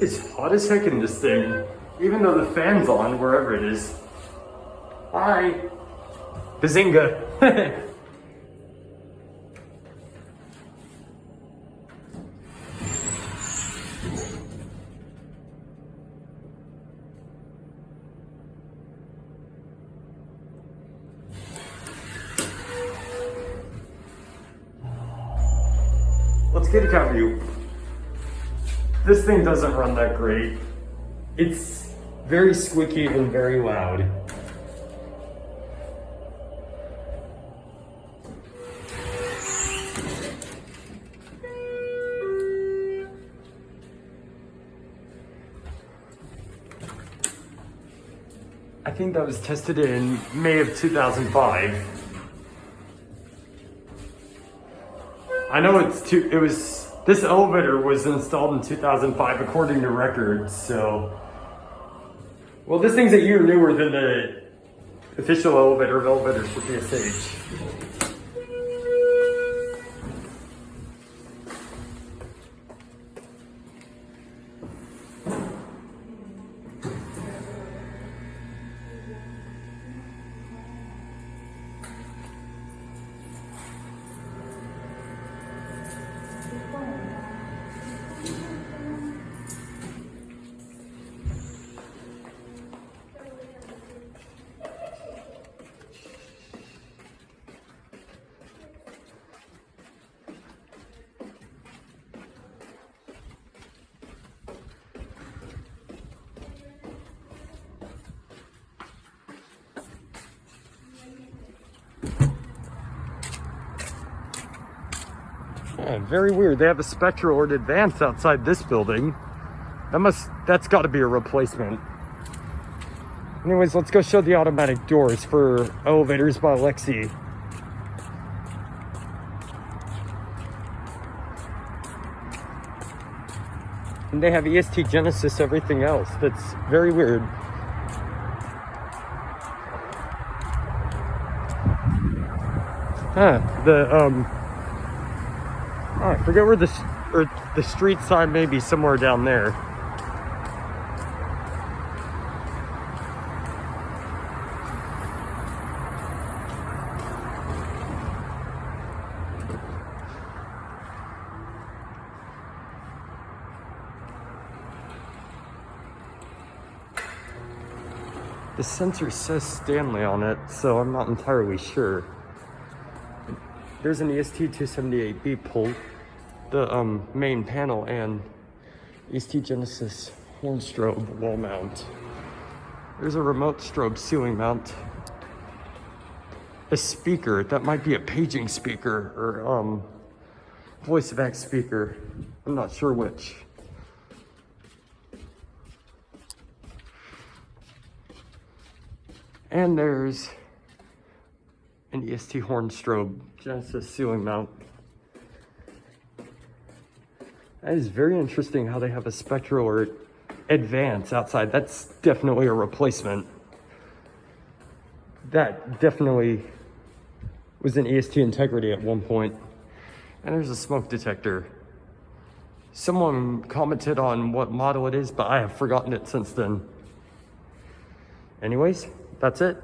is hot as heck in this thing, even though the fan's on wherever it is. Hi. Bazinga. Let's get a cat view. This thing doesn't run that great. It's very squeaky and very loud. I think that was tested in May of 2005. I know this elevator was installed in 2005 according to records, so. Well, this thing's a year newer than the official elevator of elevators for PSH. Yeah, very weird. They have a Spectral or an Advance outside this building. That's got to be a replacement. Anyways, let's go show the automatic doors for elevators by Lexi. And they have EST Genesis, everything else. That's very weird. I forget where the street sign may be somewhere down there. The sensor says Stanley on it, so I'm not entirely sure. There's an EST278B pull, the main panel, and EST Genesis horn strobe wall mount. There's a remote strobe ceiling mount. A speaker, that might be a paging speaker or voice of X speaker. I'm not sure which. And there's an EST horn strobe Genesis ceiling mount. That is very interesting how they have a Spectral or Advance outside. That's definitely a replacement. That definitely was an EST Integrity at one point. And there's a smoke detector. Someone commented on what model it is, but I have forgotten it since then. Anyways, that's it.